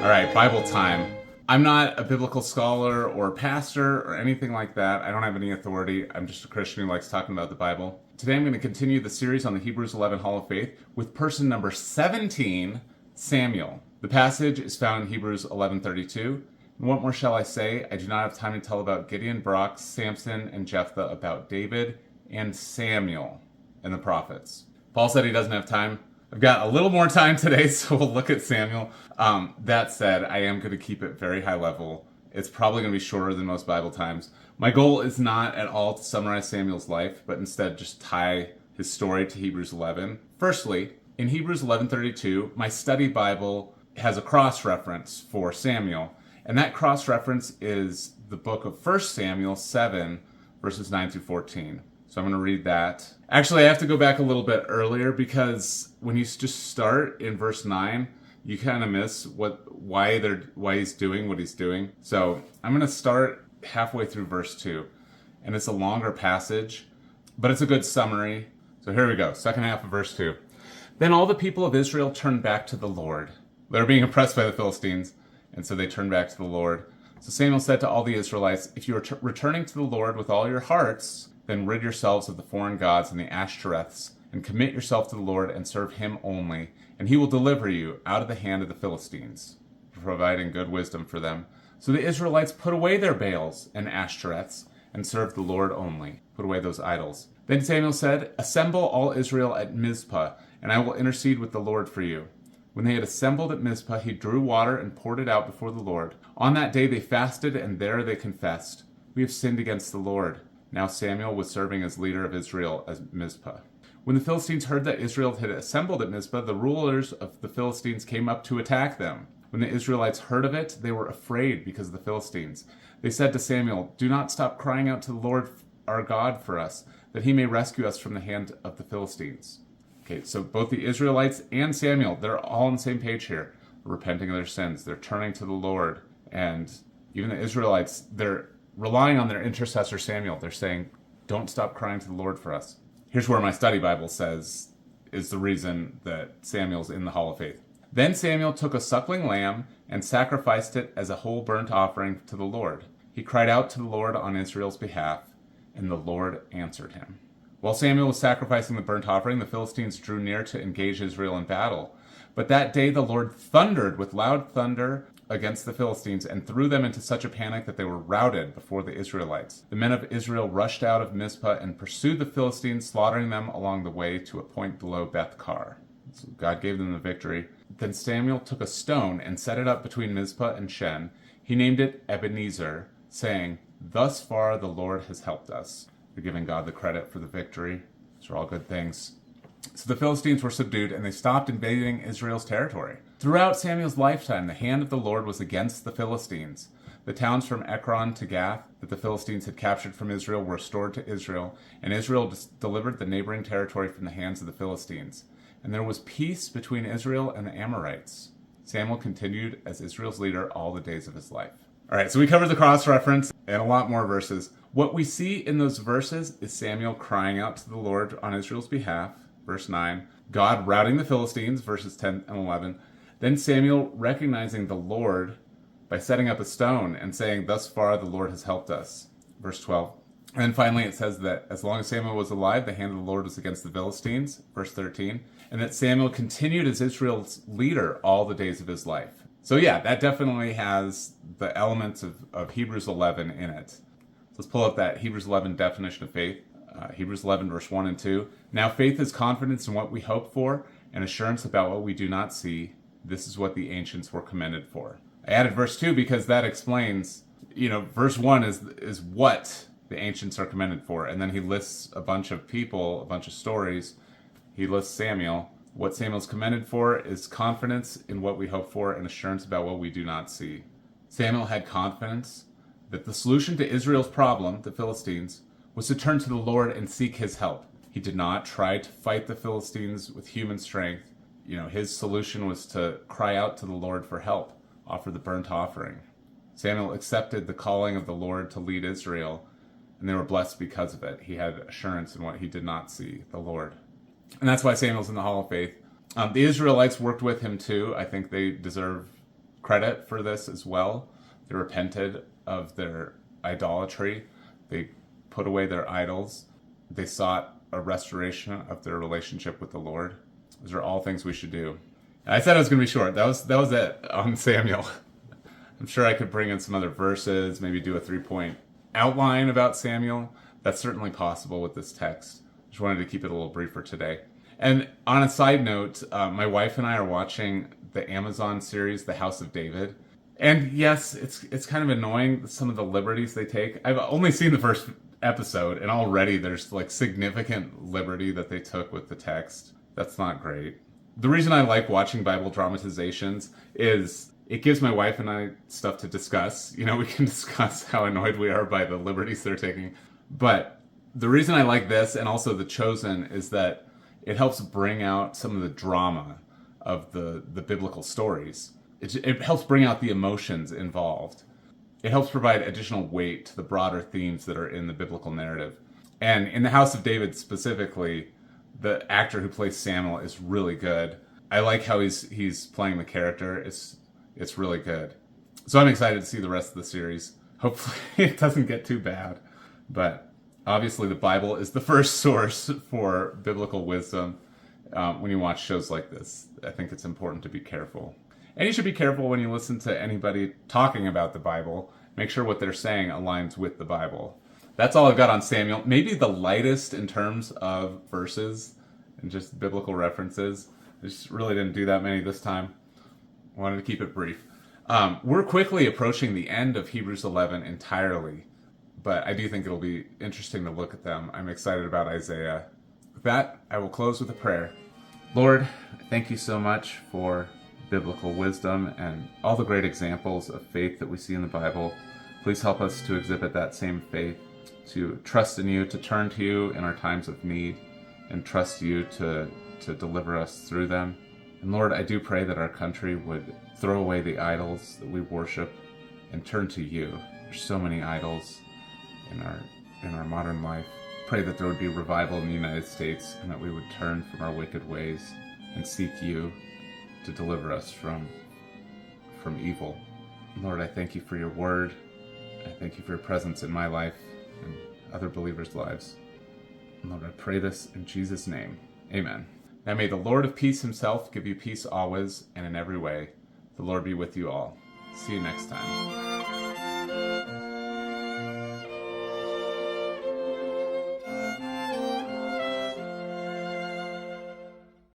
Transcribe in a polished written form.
All right, Bible time. I'm not a biblical scholar or pastor or anything like that. I don't have any authority. I'm just a Christian who likes talking about the Bible. Today I'm going to continue the series on the Hebrews 11 Hall of Faith with person number 17, Samuel. The passage is found in Hebrews 11:32. And what more shall I say? I do not have time to tell about Gideon, Barak, Samson, and Jephthah, about David and Samuel and the prophets. Paul said he doesn't have time. I've got a little more time today, so we'll look at Samuel. That said, I am going to keep it very high level. It's probably going to be shorter than most Bible times. My goal is not at all to summarize Samuel's life, but instead just tie his story to Hebrews 11. Firstly, in Hebrews 11:32, my study Bible has a cross-reference for Samuel, and that cross-reference is the book of 1 Samuel 7, verses 9 through 14. So I'm going to read that. Actually, I have to go back a little bit earlier because when you just start in verse 9, you kind of miss why he's doing what he's doing. So I'm going to start halfway through verse 2. And it's a longer passage, but it's a good summary. So here we go. Second half of verse 2. Then all the people of Israel turned back to the Lord. They were being oppressed by the Philistines, and so they turned back to the Lord. So Samuel said to all the Israelites, if you are returning to the Lord with all your hearts, then rid yourselves of the foreign gods and the Ashtoreths, and commit yourself to the Lord and serve him only, and he will deliver you out of the hand of the Philistines, providing good wisdom for them. So the Israelites put away their Baals and Ashtoreths, and served the Lord only, put away those idols. Then Samuel said, assemble all Israel at Mizpah, and I will intercede with the Lord for you. When they had assembled at Mizpah, he drew water and poured it out before the Lord. On that day they fasted, and there they confessed, we have sinned against the Lord. Now Samuel was serving as leader of Israel at Mizpah. When the Philistines heard that Israel had assembled at Mizpah, the rulers of the Philistines came up to attack them. When the Israelites heard of it, they were afraid because of the Philistines. They said to Samuel, do not stop crying out to the Lord our God for us, that he may rescue us from the hand of the Philistines. Okay, so both the Israelites and Samuel, they're all on the same page here, repenting of their sins. They're turning to the Lord. And even the Israelites, they're relying on their intercessor Samuel. They're saying, don't stop crying to the Lord for us. Here's where my study Bible says is the reason that Samuel's in the Hall of Faith. Then Samuel took a suckling lamb and sacrificed it as a whole burnt offering to the Lord. He cried out to the Lord on Israel's behalf, and the Lord answered him. While Samuel was sacrificing the burnt offering, the Philistines drew near to engage Israel in battle. But that day the Lord thundered with loud thunder against the Philistines and threw them into such a panic that they were routed before the Israelites. The men of Israel rushed out of Mizpah and pursued the Philistines, slaughtering them along the way to a point below Beth-kar. So God gave them the victory. Then Samuel took a stone and set it up between Mizpah and Shen. He named it Ebenezer, saying, thus far the Lord has helped us. They're giving God the credit for the victory. These are all good things. So the Philistines were subdued, and they stopped invading Israel's territory. Throughout Samuel's lifetime, the hand of the Lord was against the Philistines. The towns from Ekron to Gath that the Philistines had captured from Israel were restored to Israel, and Israel delivered the neighboring territory from the hands of the Philistines. And there was peace between Israel and the Amorites. Samuel continued as Israel's leader all the days of his life. All right, so we covered the cross-reference and a lot more verses. What we see in those verses is Samuel crying out to the Lord on Israel's behalf, verse 9, God routing the Philistines, verses 10 and 11, then Samuel recognizing the Lord by setting up a stone and saying, thus far the Lord has helped us, verse 12. And then finally it says that as long as Samuel was alive, the hand of the Lord was against the Philistines, verse 13, and that Samuel continued as Israel's leader all the days of his life. So yeah, that definitely has the elements of Hebrews 11 in it. So let's pull up that Hebrews 11 definition of faith. Hebrews 11, verse 1 and 2. Now faith is confidence in what we hope for and assurance about what we do not see. This is what the ancients were commended for. I added verse 2 because that explains, verse 1 is what the ancients are commended for. And then he lists a bunch of people, a bunch of stories. He lists Samuel. What Samuel's commended for is confidence in what we hope for and assurance about what we do not see. Samuel had confidence that the solution to Israel's problem, the Philistines, was to turn to the Lord and seek his help. He did not try to fight the Philistines with human strength. His solution was to cry out to the Lord for help, offer the burnt offering. Samuel accepted the calling of the Lord to lead Israel, and they were blessed because of it. He had assurance in what he did not see, the Lord. And that's why Samuel's in the Hall of Faith. The Israelites worked with him too. I think they deserve credit for this as well. They repented of their idolatry. They put away their idols. They sought a restoration of their relationship with the Lord. Those are all things we should do. And I said it was going to be short. That was it on Samuel. I'm sure I could bring in some other verses, maybe do a 3-point outline about Samuel. That's certainly possible with this text. Just wanted to keep it a little briefer today. And on a side note, my wife and I are watching the Amazon series, The House of David. And yes, it's kind of annoying, some of the liberties they take. I've only seen the first episode, and already there's like significant liberty that they took with the text. That's not great. The reason I like watching Bible dramatizations is it gives my wife and I stuff to discuss. You know, we can discuss how annoyed we are by the liberties they're taking. But the reason I like this, and also The Chosen, is that it helps bring out some of the drama of the biblical stories. It helps bring out the emotions involved. It helps provide additional weight to the broader themes that are in the biblical narrative. And in The House of David specifically, the actor who plays Samuel is really good. I like how he's playing the character. It's really good. So I'm excited to see the rest of the series. Hopefully it doesn't get too bad. But obviously the Bible is the first source for biblical wisdom. When you watch shows like this, I think it's important to be careful. And you should be careful when you listen to anybody talking about the Bible. Make sure what they're saying aligns with the Bible. That's all I've got on Samuel. Maybe the lightest in terms of verses and just biblical references. I just really didn't do that many this time. Wanted to keep it brief. We're quickly approaching the end of Hebrews 11 entirely, but I do think it'll be interesting to look at them. I'm excited about Isaiah. With that, I will close with a prayer. Lord, thank you so much for biblical wisdom and all the great examples of faith that we see in the Bible. Please help us to exhibit that same faith, to trust in you, to turn to you in our times of need, and trust you to deliver us through them. And Lord, I do pray that our country would throw away the idols that we worship and turn to you. There's so many idols in our modern life. Pray that there would be revival in the United States and that we would turn from our wicked ways and seek you to deliver us from evil. Lord, I thank you for your word. I thank you for your presence in my life and other believers' lives. Lord, I pray this in Jesus' name. Amen. Now may the Lord of peace himself give you peace always and in every way. The Lord be with you all. See you next time.